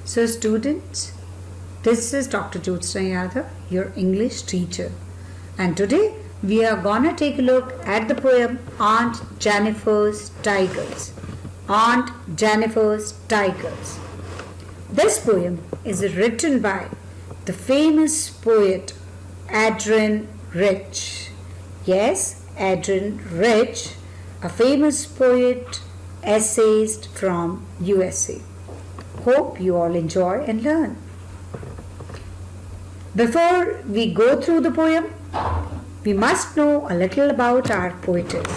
So students, this is Dr. Jyotsna Yadav, your English teacher. And today we are gonna take a look at the poem Aunt Jennifer's Tigers. Aunt Jennifer's Tigers. This poem is written by the famous poet Adrienne Rich. Yes, Adrienne Rich, a famous poet, essayist from USA. Hope you all enjoy and learn. Before we go through the poem, we must know a little about our poetess.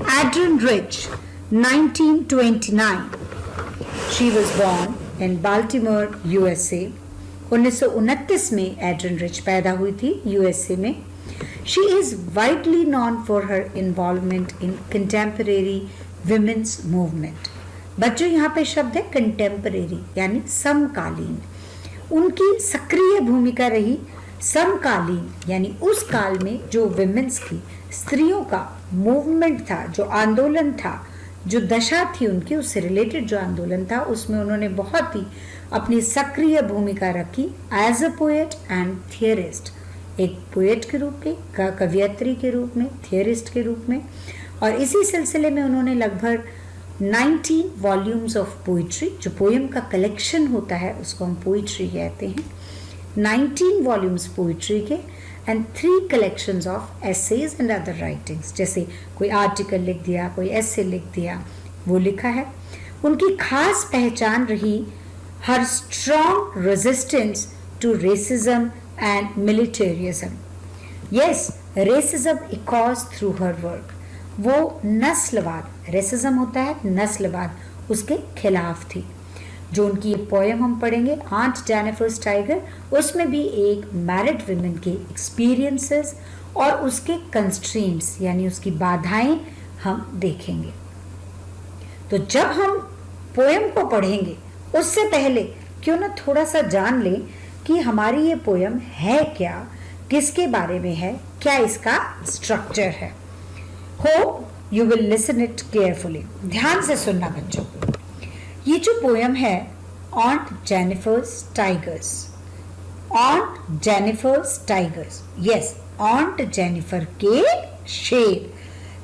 Adrienne Rich, 1929. She was born in Baltimore, USA. 1929 में Adrian rich पैदा हुई थी USA में. She is widely non for her involvement in contemporary women's movement. But जो यहाँ पे शब्द है कंटेम्परेरी यानी समकालीन, उनकी सक्रिय भूमिका रही समकालीन यानी उस काल में जो विमेंस की, स्त्रियों का मूवमेंट था, जो आंदोलन था, जो दशा थी उनकी, उससे रिलेटेड जो आंदोलन था, उसमें उन्होंने बहुत ही अपनी सक्रिय भूमिका रखी as a poet and theorist. एक पोएट के रूप में, कवयित्री के रूप में, थियरिस्ट के रूप में. और इसी सिलसिले में उन्होंने लगभग 19 वॉल्यूम्स ऑफ पोइट्री, जो पोएम का कलेक्शन होता है उसको हम पोइट्री कहते हैं, 19 वॉल्यूम्स पोइट्री के and 3 collections of essays and other writings. जैसे कोई आर्टिकल लिख दिया, कोई एसे लिख दिया, वो लिखा है. उनकी खास पहचान रही her strong resistance to racism and militarism. Yes, racism echoes through her work. वो नस्लवाद, रेसिज्म होता है नस्लवाद, उसके खिलाफ थी. जो उनकी ये पोएम हम पढ़ेंगे आंट जेनिफर्स टाइगर, उसमें भी एक मैरिड विमेन के एक्सपीरियंसेस और उसके कंस्ट्रेंट्स यानी उसकी बाधाएं हम देखेंगे. तो जब हम पोएम को पढ़ेंगे उससे पहले क्यों ना थोड़ा सा जान लें कि हमारी ये पोएम है क्या, किसके बारे में है, क्या इसका स्ट्रक्चर है. Hope you will listen it carefully. ध्यान से सुनना बच्चों. ये जो पोएम है ऑन्ट Jennifer's tigers, ऑन्ट Jennifer's tigers, yes, ऑन्ट Jennifer के शेर.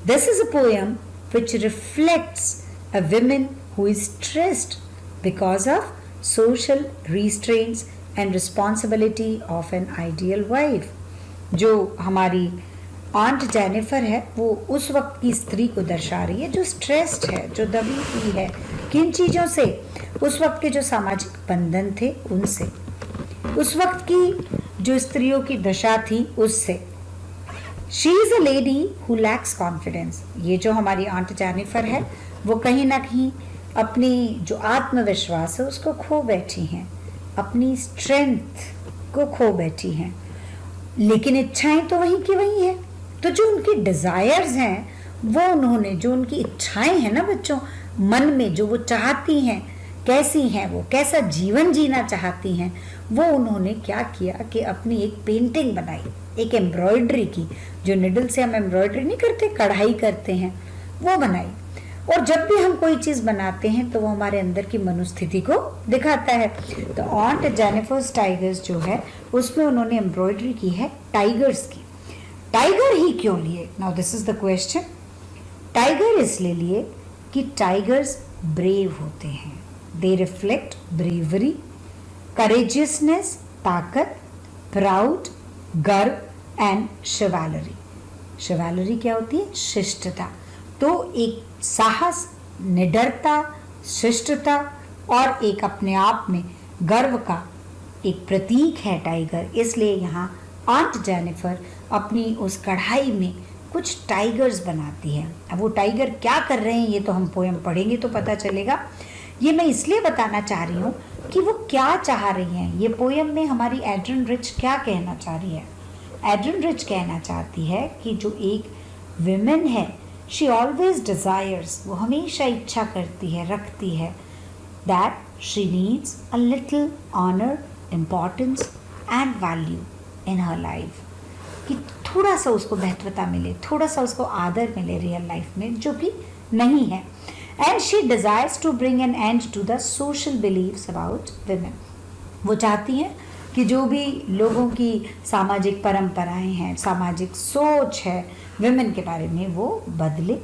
This is a poem which reflects a woman who is stressed because of social restraints and responsibility of an ideal wife. जो हमारी आंट जेनिफर है वो उस वक्त की स्त्री को दर्शा रही है जो स्ट्रेस्ड है, जो दबी हुई है. किन चीज़ों से? उस वक्त के जो सामाजिक बंधन थे उनसे, उस वक्त की जो स्त्रियों की दशा थी उससे. She is a lady who lakhs confidence. ये जो हमारी आंट जेनिफर है वो कहीं ना कहीं अपनी जो आत्मविश्वास है उसको खो बैठी हैं, अपनी स्ट्रेंथ को खो बैठी हैं. लेकिन इच्छाएं तो वहीं की वहीं हैं. तो जो उनकी डिज़ायर्स हैं वो उन्होंने, जो उनकी इच्छाएं हैं ना बच्चों, मन में जो वो चाहती हैं, कैसी हैं वो, कैसा जीवन जीना चाहती हैं, वो उन्होंने क्या किया कि अपनी एक पेंटिंग बनाई, एक एम्ब्रॉयडरी की, जो निडल से हम एम्ब्रॉयडरी नहीं करते, कढ़ाई करते हैं, वो बनाई. और जब भी हम कोई चीज़ बनाते हैं तो वो हमारे अंदर की मनोस्थिति को दिखाता है. तो ऑन्ट जेनिफर्स टाइगर्स जो है उसमें उन्होंने एम्ब्रॉयडरी की है टाइगर्स की. टाइगर ही क्यों लिए? Now this is the question. Tiger इसलिए लिए कि टाइगर्स ब्रेव होते हैं. दे रिफ्लेक्ट ब्रेवरी, करेजियसनेस, ताकत, प्राउड, गर्व एंड शिवालरी. शिवालरी क्या होती है? शिष्टता. तो एक साहस, निडरता, शिष्टता और एक अपने आप में गर्व का एक प्रतीक है टाइगर. इसलिए यहाँ आंट जेनिफर अपनी उस कढ़ाई में कुछ टाइगर्स बनाती है. अब वो टाइगर क्या कर रहे हैं ये तो हम पोएम पढ़ेंगे तो पता चलेगा. ये मैं इसलिए बताना चाह रही हूँ कि वो क्या चाह रही हैं. ये पोएम में हमारी एड्रिन रिच क्या कहना चाह रही है? एड्रिन रिच कहना चाहती है कि जो एक विमेन है, शी ऑलवेज डिज़ायर्स, वो हमेशा इच्छा करती है, रखती है, that she needs a little honour, importance and value in her life. कि थोड़ा सा उसको महत्वता मिले, थोड़ा सा उसको आदर मिले रियल लाइफ में, जो कि नहीं है. and she desires to bring an end to the social beliefs about women. वो चाहती हैं कि जो भी लोगों की सामाजिक परंपराएं हैं, सामाजिक सोच है विमेन के बारे में, वो बदले।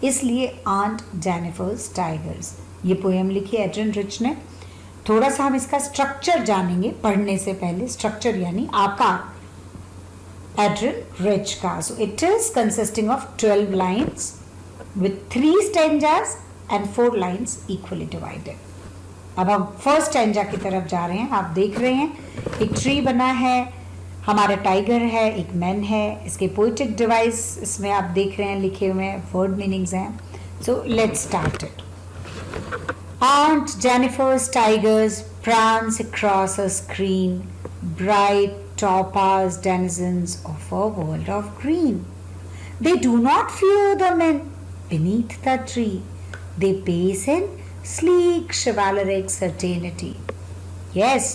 इसलिए आंट जेनिफर्स टाइगर्स ये पोएम लिखी एड्रिन रिच ने। थोड़ा सा हम इसका स्ट्रक्चर जानेंगे पढ़ने से पहले। स्ट्रक्चर यानी आकार एड्रिन रिच का। So it is consisting of 12 lines with 3 stanzas and 4 lines equally divided. अब हम फर्स्ट स्टैंजा की तरफ जा रहे हैं। आप देख रहे हैं एक ट्री बना है, हमारा टाइगर है, एक मैन है। इसके पोइटिक डिवाइस इसमें आप देख रहे हैं लिखे हुए हैं, वर्ड मीनिंग्स हैं। So let's start it. Aunt Jennifer's tigers prance across a screen, bright topaz denizens of a world of green. They do not fear the men beneath the tree. They pace in sleek chivalric certainty. Yes,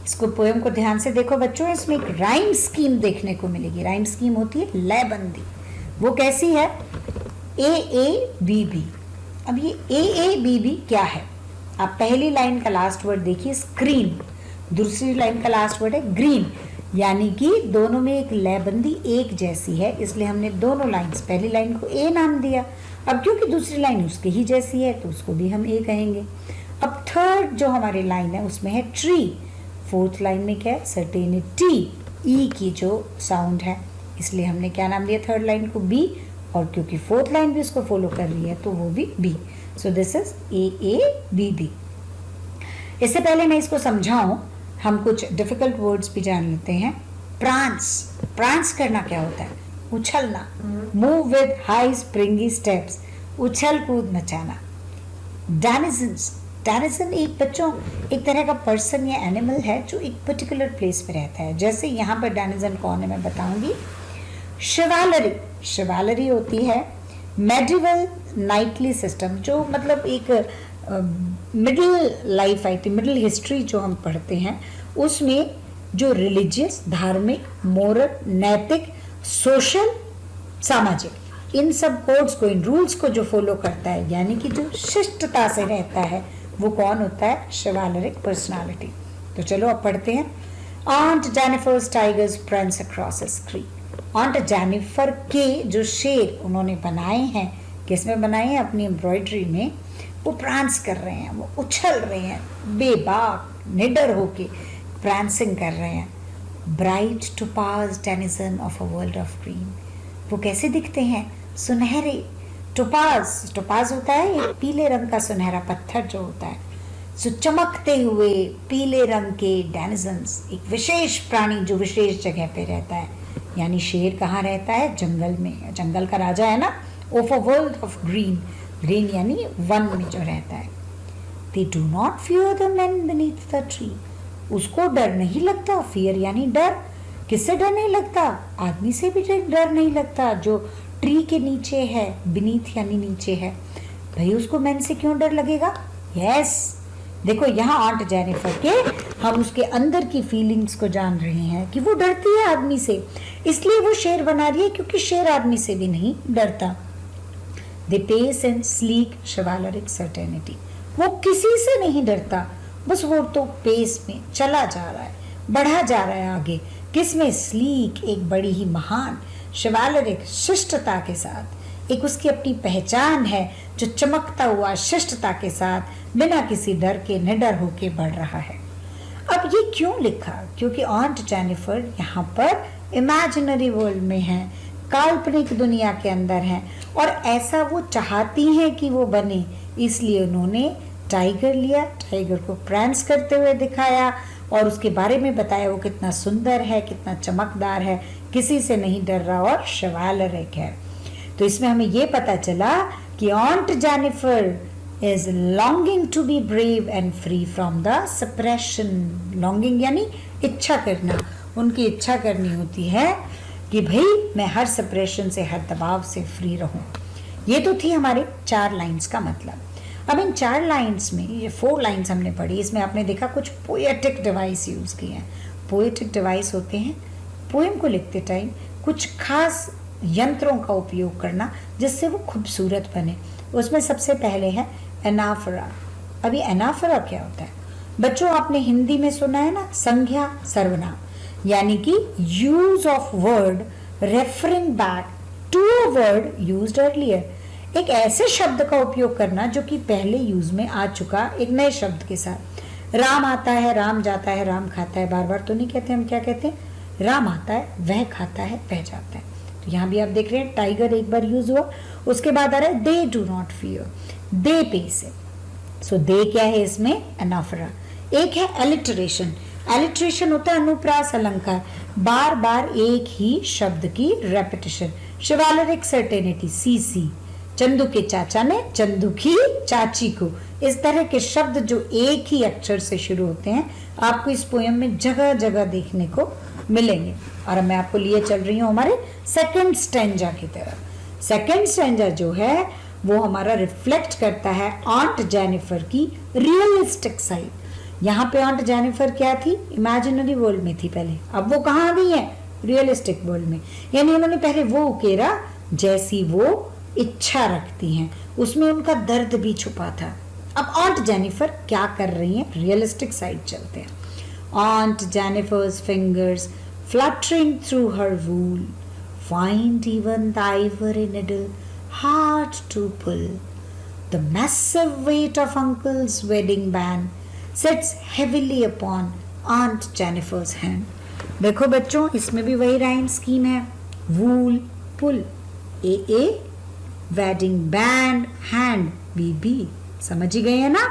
इसको poem को ध्यान से देखो बच्चों, इसमें एक rhyme scheme देखने को मिलेगी। राइम स्कीम होती है लयबंदी। वो कैसी है? ए ए बी बी। अब ये ए ए बी बी क्या है? आप पहली लाइन का लास्ट वर्ड देखिए स्क्रीन, दूसरी लाइन का लास्ट वर्ड है ग्रीन, यानी कि दोनों में एक लयबंदी एक जैसी है, इसलिए हमने दोनों लाइन्स, पहली लाइन को ए नाम दिया। अब क्योंकि दूसरी लाइन उसके ही जैसी है तो उसको भी हम ए कहेंगे। अब थर्ड जो हमारी लाइन है उसमें है ट्री, फोर्थ लाइन में क्या है? सर्टेनिटी, ई की जो साउंड है, इसलिए हमने क्या नाम दिया थर्ड लाइन को? बी, और क्योंकि फोर्थ लाइन भी उसको फॉलो कर रही है तो वो भी B. So this is A A B B. इससे पहले मैं इसको समझाऊं, हम कुछ डिफिकल्ट वर्ड्स भी जान लेते हैं। प्रांस, प्रांस करना क्या होता है? उछलना। Move with high springy steps, उछल कूद मचाना। डेनिजन्स, डेनिजन एक बच्चों एक तरह का पर्सन या एनिमल है जो एक पर्टिकुलर प्लेस पे रहता है। जैसे यहाँ पर डेनिजन कौन है मैं बताऊंगी। शिवालरी, शिवालरी होती है मेडिवल नाइटली सिस्टम, जो मतलब एक मिडिल लाइफ आई थी, मिडिल हिस्ट्री जो हम पढ़ते हैं उसमें जो रिलीजियस, धार्मिक, मोरल, नैतिक, सोशल, सामाजिक, इन सब कोड्स को, इन रूल्स को जो फॉलो करता है, यानी कि जो शिष्टता से रहता है, वो कौन होता है? Chivalric personality. तो चलो अब पढ़ते हैं। Aunt Jennifer's tigers prance across a screen. Aunt Jennifer के जो शेर उन्होंने बनाए हैं, किसमें बनाए हैं? अपनी एम्ब्रॉयडरी में। वो प्रांस कर रहे हैं, वो उछल रहे हैं, बेबाक निडर होके प्रांसिंग कर रहे हैं। Bright topaz denizen of a world of green, वो कैसे दिखते हैं? सुनहरे। टोपाज, टोपाज होता है एक पीले रंग का सुनहरा पत्थर जो होता है। सो चमकते हुए पीले रंग के डेनिजन्स, एक विशेष प्राणी जो विशेष जगह पे रहता है, यानी शेर कहाँ रहता है? जंगल में। जंगल का राजा है ना। Of a world of green, green यानी वन में जो रहता है। They do not fear the men beneath the tree. उसको डर नहीं लगता। फियर यानी डर। किससे डर नहीं लगता? आदमी से भी डर नहीं लगता जो ट्री के नीचे है। बीनीथ यानी नीचे है। भाई उसको मैन से क्यों डर लगेगा? यस, देखो यहाँ आंट जेनिफर के हम उसके अंदर की फीलिंग्स को जान रहे हैं कि वो डरती है आदमी से, इसलिए वो शेर बना रही है, क्योंकि शेर आदमी से भी नहीं डरता। They pace in sleek chivalric certainty. वो किसी से नहीं डरता, बस वो तो पेस में चला जा रहा है, बढ़ा जा रहा है आगे। किसमें? स्लीक, एक बड़ी ही महान, शिवालरिक, शिष्टता के साथ। एक उसकी अपनी पहचान है जो चमकता हुआ शिष्टता के साथ बिना किसी डर के निडर होके बढ़ रहा है। अब ये क्यों लिखा? क्योंकि आंट जेनिफर यहाँ पर इमेजिनरी वर्ल्ड में है, काल्पनिक दुनिया के अंदर हैं, और ऐसा वो चाहती हैं कि वो बने, इसलिए उन्होंने टाइगर लिया, टाइगर को प्रांस करते हुए दिखाया और उसके बारे में बताया वो कितना सुंदर है, कितना चमकदार है, किसी से नहीं डर रहा और शिवालरिक है। तो इसमें हमें ये पता चला कि aunt Jennifer is longing to be brave and free from the suppression. Longing यानी इच्छा करना, उनकी इच्छा करनी होती है कि भाई मैं हर सप्रेशन से, हर दबाव से फ्री रहूं। ये तो थी हमारे 4 लाइंस का मतलब। अब इन 4 लाइंस में, ये 4 लाइंस हमने पढ़ी, इसमें आपने देखा कुछ पोएटिक डिवाइस यूज़ किए हैं। पोएटिक डिवाइस होते हैं पोएम को लिखते टाइम कुछ खास यंत्रों का उपयोग करना जिससे वो खूबसूरत बने। उसमें सबसे पहले है एनाफरा। अभी एनाफरा क्या होता है बच्चों? आपने हिंदी में सुना है ना, संज्ञा सर्वनाम, यानी कि use of word referring back to a word used earlier. एक ऐसे शब्द का उपयोग करना जो कि पहले यूज में आ चुका एक नए शब्द के साथ। राम आता है, राम जाता है, राम खाता है, बार बार तो नहीं कहते, हम क्या कहते हैं? राम आता है, वह खाता है, वह जाता है। तो यहाँ भी आप देख रहे हैं टाइगर एक बार यूज हुआ, उसके बाद आ रहा है दे डू नॉट फियर, दे पे से। सो दे क्या है इसमें? एनाफरा। एक है एलिटरेशन। एलिटरेशन होता है अनुप्रास अलंकार, बार बार एक ही शब्द की रेपिटेशन। शिवालरिक सर्टेनिटी, सीसी, चंदू के चाचा ने चंदू की चाची को। इस तरह के शब्द जो एक ही अक्षर से शुरू होते हैं आपको इस पोयम में जगह जगह देखने को मिलेंगे। और मैं आपको लिए चल रही हूँ हमारे सेकंड स्टैंजा की तरफ। सेकंड स्टैंजा जो है वो हमारा रिफ्लेक्ट करता है ऑन्ट जेनिफर की रियलिस्टिक साइड। यहाँ पे ऑन्ट जेनिफर क्या थी? इमेजिनरी वर्ल्ड में थी पहले, अब वो कहाँ आ गई है? रियलिस्टिक वर्ल्ड में। यानी उन्होंने पहले वो उकेरा जैसी वो इच्छा रखती हैं, उसमें उनका दर्द भी छुपा था। अब ऑन्ट जेनिफर क्या कर रही हैं? रियलिस्टिक साइड चलते हैं। ऑन्ट Jennifer's fingers fluttering through her wool find even the ivory needle hard to pull. The massive weight of uncle's wedding band sits heavily upon Aunt Jennifer's hand. देखो बच्चों, इसमें भी वही राइम स्कीम है। वूल पुल, ए wedding band hand, B. समझ ही गए हैं ना?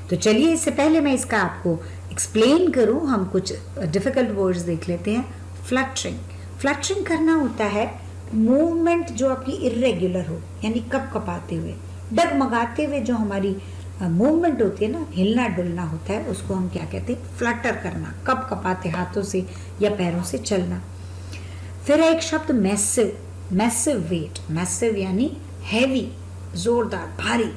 तो चलिए इससे पहले मैं इसका आपको एक्सप्लेन करूं, हम कुछ डिफिकल्ट वर्ड्स देख लेते हैं। फ्लटरिंग। फ्लटरिंग करना होता है मूवमेंट जो आपकी इरेग्युलर हो, यानी कप कपाते हुए, डगमगाते हुए जो हमारी मूवमेंट होती है ना, हिलना डुलना होता है, उसको हम क्या कहते हैं? फ्लटर करना, कप कपाते हाथों से या पैरों से चलना। फिर एक शब्द मैसिव, मैसिव वेट, मैसिव यानी हैवी, जोरदार, भारी।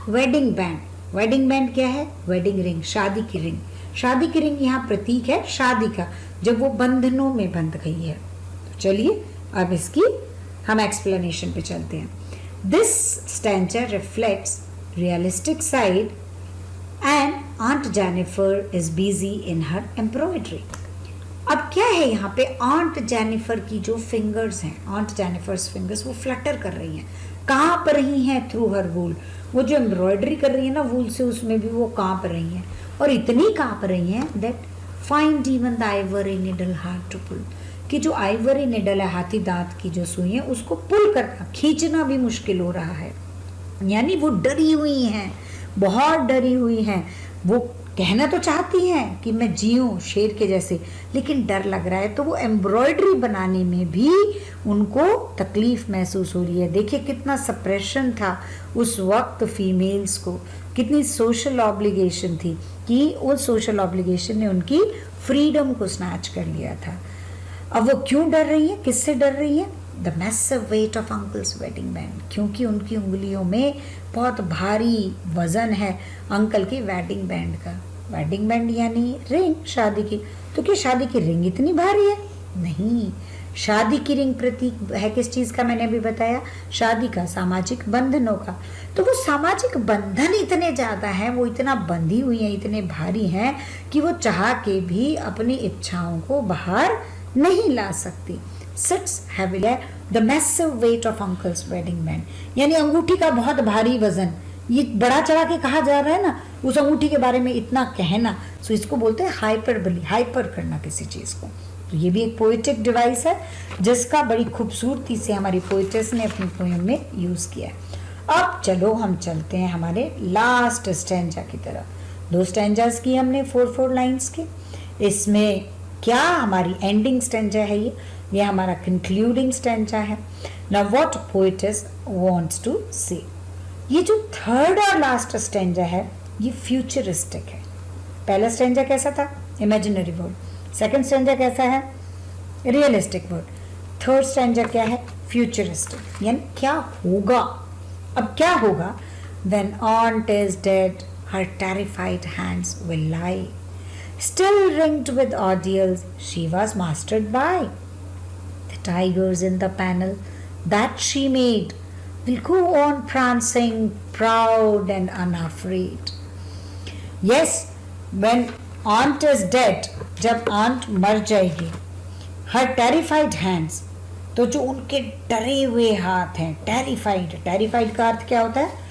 वेडिंग बैंड, वेडिंग बैंड क्या है? वेडिंग रिंग, शादी की रिंग। शादी की रिंग यहाँ प्रतीक है शादी का, जब वो बंधनों में बंध गई है। तो चलिए अब इसकी हम एक्सप्लेनेशन पे चलते हैं। This stanza reflects realistic side and aunt Jennifer is busy in her embroidery. अब क्या है यहाँ पे? आंट जेनिफर की जो फिंगर्स हैं, आंट जेनिफर्स फिंगर्स, वो फ्लटर कर रही हैं। कहाँ पर रही हैं? थ्रू हर वूल। वो जो एम्ब्रॉयडरी कर रही है ना वूल से, उसमें भी वो कांप रही हैं, और इतनी कांप रही हैं that find even the ivory needle hard to pull, कि जो आइवरी निडल है, हाथी दांत की जो सुई है, उसको पुल करना, खींचना भी मुश्किल हो रहा है। यानी वो डरी हुई हैं, बहुत डरी हुई हैं। वो कहना तो चाहती हैं कि मैं जीऊं शेर के जैसे, लेकिन डर लग रहा है। तो वो एम्ब्रॉयडरी बनाने में भी उनको तकलीफ महसूस हो रही है। देखिए कितना सप्रेशन था उस वक्त फीमेल्स को, कितनी सोशल ऑब्लिगेशन थी, कि उस सोशल ऑब्लिगेशन ने उनकी फ्रीडम को स्नैच कर लिया था। अब वो क्यों डर रही है? किससे डर रही है? The massive weight of uncle's wedding band, क्योंकि उनकी उंगलियों में बहुत भारी वजन है अंकल के वेडिंग बैंड का। वेडिंग बैंड यानी रिंग, शादी की। तो क्या शादी की रिंग इतनी भारी है? नहीं, शादी की रिंग प्रतीक है किस चीज का? मैंने अभी बताया, शादी का, सामाजिक बंधनों का। तो वो सामाजिक बंधन इतने ज्यादा हैं, वो इतना बंधी हुई हैं, इतने भारी हैं कि वो चाह के भी अपनी इच्छाओं को बाहर नहीं ला सकती। Sits heavily, the massive weight of uncle's wedding band, यानी अंगूठी का बहुत भारी वजन। ये बड़ा चढ़ा के कहा जा रहा है ना उस अंगूठी के बारे में, इतना कहना, सो इसको बोलते हैं हाइपरबली, हाइपर करना किसी चीज को। तो ये भी एक पोएटिक डिवाइस है जिसका बड़ी खूबसूरती से हमारी पोएटेस ने अपनी पोएम में यूज किया है। अब चलो हम चलते हैं हमारे लास्ट स्टैंजा की तरफ। 2 स्टैंजास की हमने 4 लाइन्स के। इसमें क्या हमारी एंडिंग स्टैंजा है? ये हमारा कंक्लूडिंग स्टैंजा है। Now what poetess wants to say, ये जो 3rd और लास्ट स्टैंजा है ये फ्यूचरिस्टिक है। पहला स्टैंजा कैसा था? Imaginary word. सेकंड स्टैंजा कैसा है? Realistic word. 3rd स्टैंजा क्या है? फ्यूचरिस्टिक, यानी क्या होगा। अब क्या होगा? When aunt is dead, her terrified hands will lie, still ringed with ordeals she was mastered by. The tigers in the panel that she made will go on prancing, proud and unafraid. Yes, when aunt is dead, जब aunt मर जाएगी, her terrified hands, तो जो उनके डरे हुए हाथ हैं, terrified का अर्थ क्या होता है?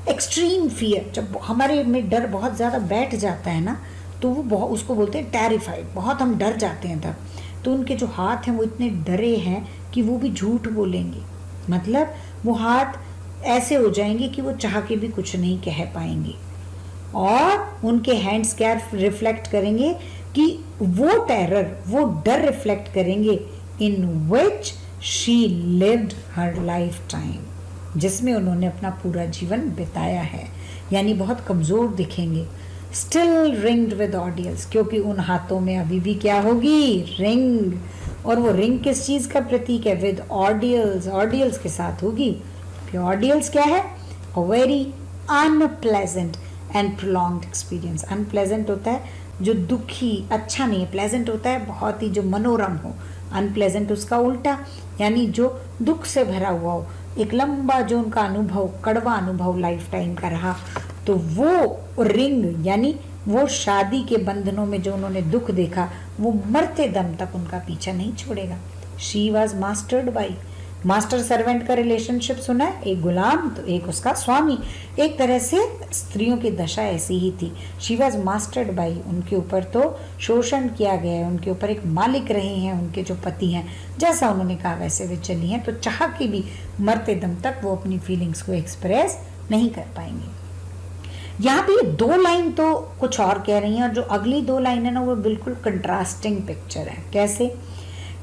Extreme fear. जब हमारे में डर बहुत ज़्यादा बैठ जाता है ना, तो वो बहुत, उसको बोलते हैं टेरिफाइड. बहुत हम डर जाते हैं तब. तो उनके जो हाथ हैं वो इतने डरे हैं कि वो भी झूठ बोलेंगे. मतलब वो हाथ ऐसे हो जाएंगे कि वो चाह के भी कुछ नहीं कह पाएंगे. और उनके हैंड्स क्या रिफ्लेक्ट करेंगे कि वो टेरर, वो डर रिफ्लेक्ट करेंगे in which she lived her lifetime, जिसमें उन्होंने अपना पूरा जीवन बिताया है. यानी बहुत कमज़ोर दिखेंगे. स्टिल रिंग्ड विद ऑडियल्स, क्योंकि उन हाथों में अभी भी क्या होगी? रिंग. और वो रिंग किस चीज़ का प्रतीक है? विद ऑडियल्स, ऑडियल्स के साथ होगी. फिर ऑडियल्स क्या है? A very unpleasant and prolonged experience. Unpleasant होता है जो दुखी, अच्छा नहीं है. प्लेजेंट होता है बहुत ही जो मनोरम हो. अनप्लेजेंट उसका उल्टा, यानी जो दुख से भरा हुआ हो. एक लंबा जो उनका अनुभव, कड़वा अनुभव लाइफ टाइम का रहा, तो वो रिंग यानी वो शादी के बंधनों में जो उन्होंने दुख देखा, वो मरते दम तक उनका पीछा नहीं छोड़ेगा. She was mastered by. Master servant का रिलेशनशिप सुना है? एक गुलाम तो एक उसका स्वामी. एक तरह से स्त्रियों की दशा ऐसी ही थी. She was mastered by. उनके ऊपर तो शोषण किया गया है, उनके ऊपर एक मालिक रहे हैं उनके जो पति हैं. जैसा उन्होंने कहा वैसे वे चली हैं. तो चाह के भी मरते दम तक वो अपनी फीलिंग्स को एक्सप्रेस नहीं कर पाएंगे. यहाँ पे 2 लाइन तो कुछ और कह रही हैं, और जो अगली 2 लाइन है ना, वो बिल्कुल कंट्रास्टिंग पिक्चर है. कैसे?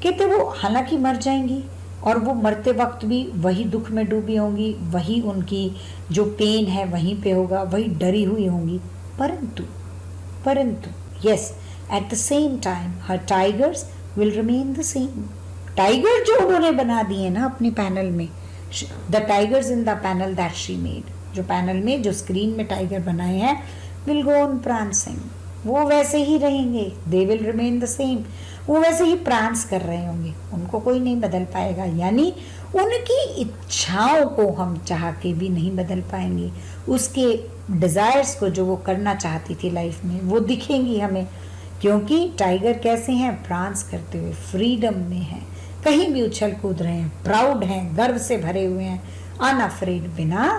कहते वो हालांकि मर जाएंगी और वो मरते वक्त भी वही दुख में डूबी होंगी, वही उनकी जो पेन है वहीं पे होगा, वही डरी हुई होंगी. परंतु yes, at the same time her tigers will remain the same. Tiger जो उन्होंने बना दिए ना अपने पैनल में, the tigers in the panel that she made, जो पैनल में जो स्क्रीन में टाइगर बनाए हैं, विल गो ऑन प्रांसिंग. वो वैसे ही रहेंगे. They will remain the same. वो वैसे ही प्रांस कर रहे होंगे. उनको कोई नहीं बदल पाएगा. यानी उनकी इच्छाओं को हम चाह के भी नहीं बदल पाएंगे. उसके डिज़ायर्स को जो वो करना चाहती थी लाइफ में, वो दिखेंगी हमें. क्योंकि टाइगर कैसे हैं? प्रांस करते हुए फ्रीडम में हैं, कहीं भी उछल कूद रहे हैं, प्राउड हैं, गर्व से भरे हुए हैं, अनअफ्रेड, बिना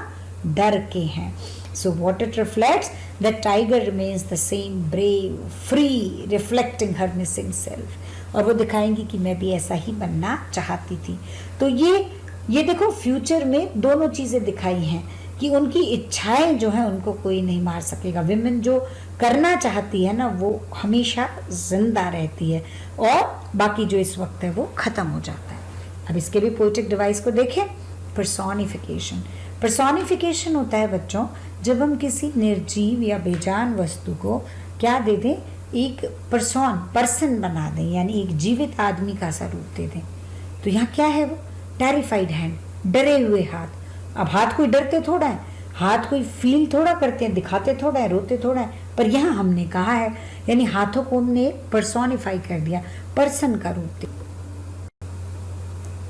डर के हैं. So what it reflects, the tiger remains the same, brave, free, reflecting her missing self. और वो दिखाएंगी कि मैं भी ऐसा ही बनना चाहती थी. तो ये देखो, फ्यूचर में दोनों चीज़ें दिखाई हैं कि उनकी इच्छाएं जो हैं उनको कोई नहीं मार सकेगा. विमेन जो करना चाहती है ना, वो हमेशा जिंदा रहती है, और बाकी जो इस वक्त है वो ख़त्म हो जाता है. अब इसके भी पोएटिक डिवाइस को देखें. पर्सोनिफिकेशन. पर्सोनिफिकेशन होता है बच्चों, जब हम किसी निर्जीव या बेजान वस्तु को क्या दे दें? एक पर्सन बना दें, यानी एक जीवित आदमी का सा रूप दे दें. तो यहाँ क्या है? वो टेरिफाइड हैंड, डरे हुए हाथ. अब हाथ कोई डरते थोड़ा है, हाथ कोई फील थोड़ा करते हैं, दिखाते थोड़ा है, रोते थोड़ा है. पर यहाँ हमने कहा है, यानी हाथों को हमने पर्सोनिफाई कर दिया, पर्सन का रूप दे.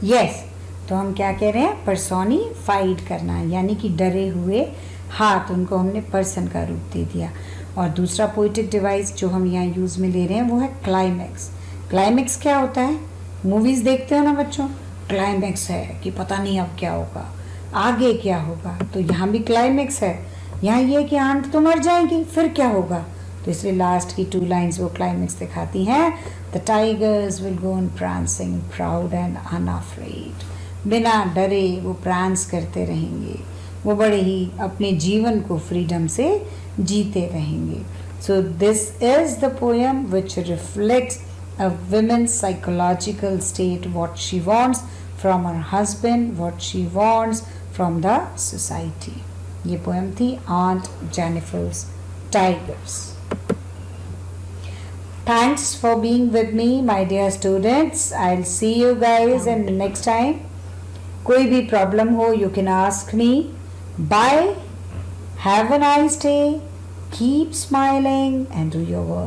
यस, तो हम क्या कह रहे हैं? पर्सोनिफाइड करना, यानी कि डरे हुए हाथ, उनको हमने पर्सन का रूप दे दिया. और दूसरा पोएटिक डिवाइस जो हम यहाँ यूज़ में ले रहे हैं वो है क्लाइमैक्स. क्लाइमैक्स क्या होता है? मूवीज़ देखते हो ना बच्चों, क्लाइमैक्स है कि पता नहीं अब क्या होगा, आगे क्या होगा. तो यहाँ भी क्लाइमैक्स है. यहाँ ये कि आंट तो मर जाएंगी, फिर क्या होगा? तो इसलिए लास्ट की 2 लाइन्स वो क्लाइमैक्स दिखाती हैं. The tigers will go on prancing, proud and unafraid. बिना डरे वो प्रांस करते रहेंगे, वो बड़े ही अपने जीवन को फ्रीडम से जीते रहेंगे. So this is the poem which reflects a woman's psychological state, what she wants from her husband, what she wants from the society. ये पोएम थी aunt Jennifer's tigers. Thanks for being with me, my dear students. I'll see you guys in the next time. कोई भी problem हो, you can ask me. Bye. Have a nice day. Keep smiling and do your work.